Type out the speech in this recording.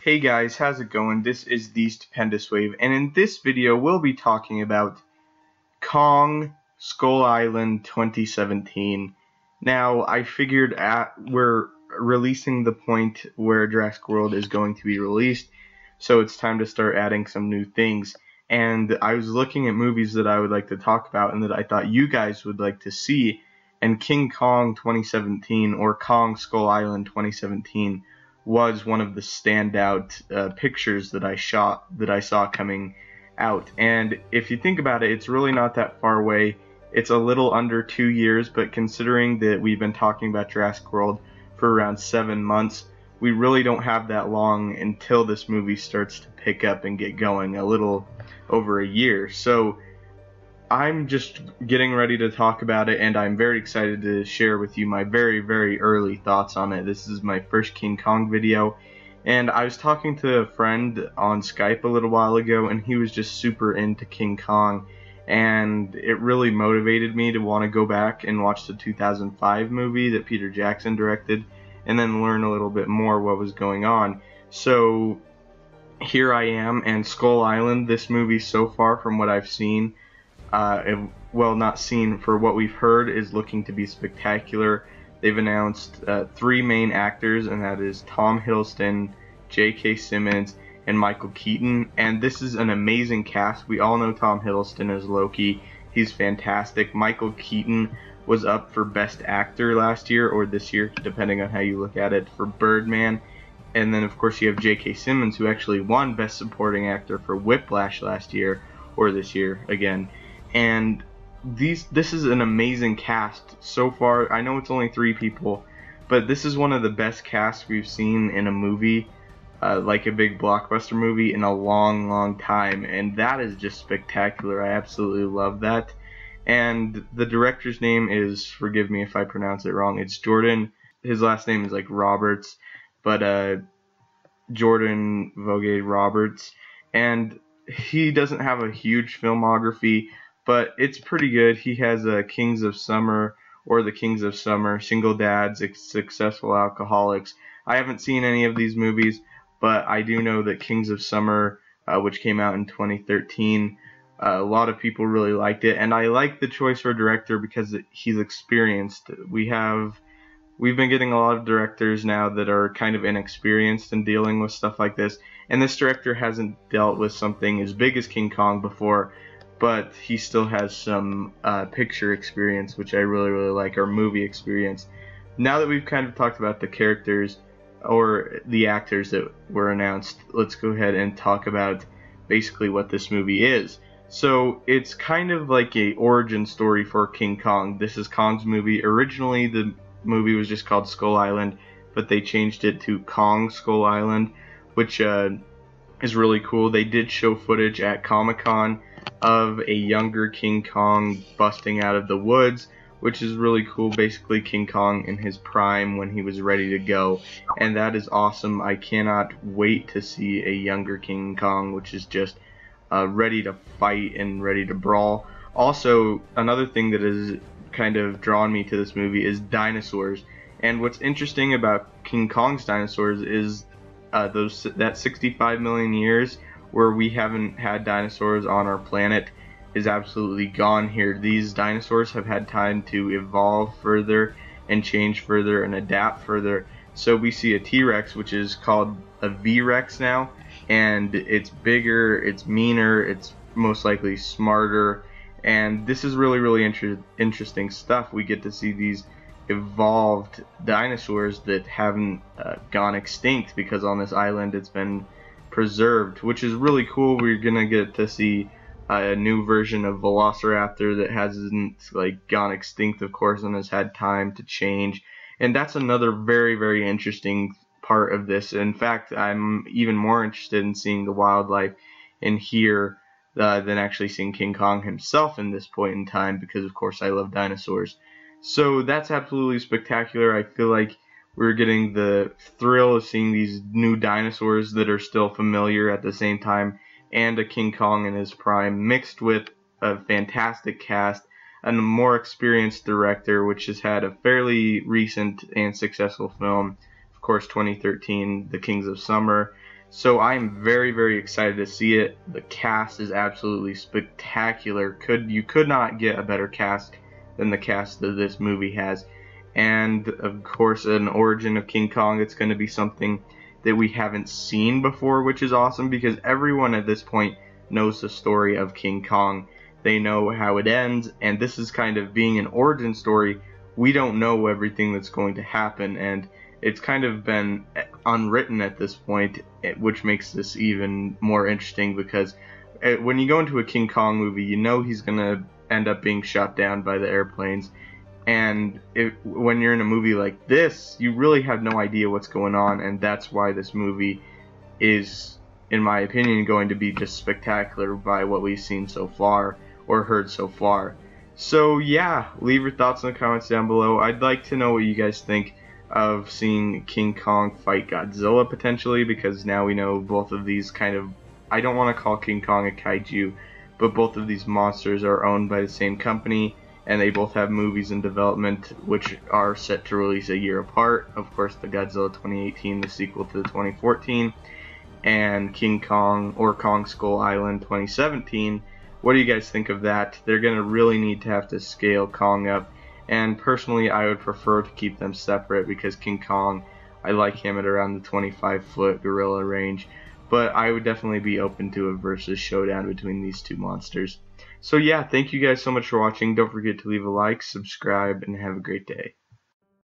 Hey guys, how's it going? This is the Stupendous Wave, and in this video we'll be talking about Kong Skull Island 2017. Now, I figured we're releasing the point where Jurassic World is going to be released, so it's time to start adding some new things. And I was looking at movies that I would like to talk about and that I thought you guys would like to see, and King Kong 2017 or Kong Skull Island 2017 was one of the standout pictures that I saw coming out. And if you think about it, it's really not that far away. It's a little under 2 years, but considering that we've been talking about Jurassic World for around 7 months, we really don't have that long until this movie starts to pick up and get going, a little over a year. So I'm just getting ready to talk about it, and I'm very excited to share with you my very, very early thoughts on it. This is my first King Kong video, and I was talking to a friend on Skype a little while ago, and he was just super into King Kong, and it really motivated me to want to go back and watch the 2005 movie that Peter Jackson directed, and then learn a little bit more what was going on. So here I am, and Skull Island, this movie so far from what I've seen, well, not seen, for what we've heard, is looking to be spectacular. They've announced 3 main actors, and that is Tom Hiddleston, J.K. Simmons, and Michael Keaton. And this is an amazing cast. We all know Tom Hiddleston as Loki. He's fantastic. Michael Keaton was up for Best Actor last year, or this year, depending on how you look at it, for Birdman. And then, of course, you have J.K. Simmons, who actually won Best Supporting Actor for Whiplash last year, or this year again. And this is an amazing cast so far. I know it's only 3 people, but this is one of the best casts we've seen in a movie, like a big blockbuster movie, in a long, long time. And that is just spectacular. I absolutely love that. And the director's name is, forgive me if I pronounce it wrong, it's Jordan. His last name is like Roberts, but Jordan Vogt Roberts. And he doesn't have a huge filmography, but it's pretty good. He has Kings of Summer, or The Kings of Summer, Single Dads, Successful Alcoholics. I haven't seen any of these movies, but I do know that Kings of Summer, which came out in 2013, a lot of people really liked it, and I like the choice for a director because he's experienced. We've been getting a lot of directors now that are kind of inexperienced in dealing with stuff like this, and this director hasn't dealt with something as big as King Kong before, but he still has some picture experience, which I really, really like, or movie experience. Now that we've kind of talked about the characters, or the actors that were announced, let's go ahead and talk about basically what this movie is. So it's kind of like a origin story for King Kong. This is Kong's movie. Originally the movie was just called Skull Island, but they changed it to Kong Skull Island, which is really cool. They did show footage at Comic-Con of a younger King Kong busting out of the woods, which is really cool. Basically King Kong in his prime when he was ready to go, and that is awesome. I cannot wait to see a younger King Kong, which is just ready to fight and ready to brawl. Also, another thing that has kind of drawn me to this movie is dinosaurs, and what's interesting about King Kong's dinosaurs is that 65 million years where we haven't had dinosaurs on our planet is absolutely gone here. These dinosaurs have had time to evolve further and change further and adapt further. So we see a T-Rex, which is called a V-Rex now, and it's bigger, it's meaner, it's most likely smarter, and this is really, really interesting stuff. We get to see these evolved dinosaurs that haven't gone extinct, because on this island it's been preserved, which is really cool. We're gonna get to see a new version of Velociraptor that hasn't gone extinct, of course, and has had time to change. And that's another very, very interesting part of this. In fact, I'm even more interested in seeing the wildlife in here than actually seeing King Kong himself in this point in time, because of course I love dinosaurs. So that's absolutely spectacular. I feel like we're getting the thrill of seeing these new dinosaurs that are still familiar at the same time, and a King Kong in his prime, mixed with a fantastic cast and a more experienced director, which has had a fairly recent and successful film, of course 2013, The Kings of Summer. So I'm very, very excited to see it. The cast is absolutely spectacular. You could not get a better cast than the cast that this movie has. And of course, an origin of King Kong. It's going to be something that we haven't seen before, which is awesome because everyone at this point knows the story of King Kong. They know how it ends, and this is kind of being an origin story. We don't know everything that's going to happen, and it's kind of been unwritten at this point, which makes this even more interesting because when you go into a King Kong movie, you know he's going to end up being shot down by the airplanes. And when you're in a movie like this, you really have no idea what's going on, and that's why this movie is, in my opinion, going to be just spectacular by what we've seen so far or heard so far. So yeah, leave your thoughts in the comments down below. I'd like to know what you guys think of seeing King Kong fight Godzilla potentially, because now we know both of these kind of, I don't want to call King Kong a kaiju, but both of these monsters are owned by the same company, and they both have movies in development which are set to release a year apart. Of course, the Godzilla 2018, the sequel to the 2014, and King Kong or Kong Skull Island 2017. What do you guys think of that? They're going to really need to have to scale Kong up, and personally I would prefer to keep them separate because King Kong, I like him at around the 25-foot gorilla range, but I would definitely be open to a versus showdown between these two monsters. So yeah, thank you guys so much for watching. Don't forget to leave a like, subscribe, and have a great day.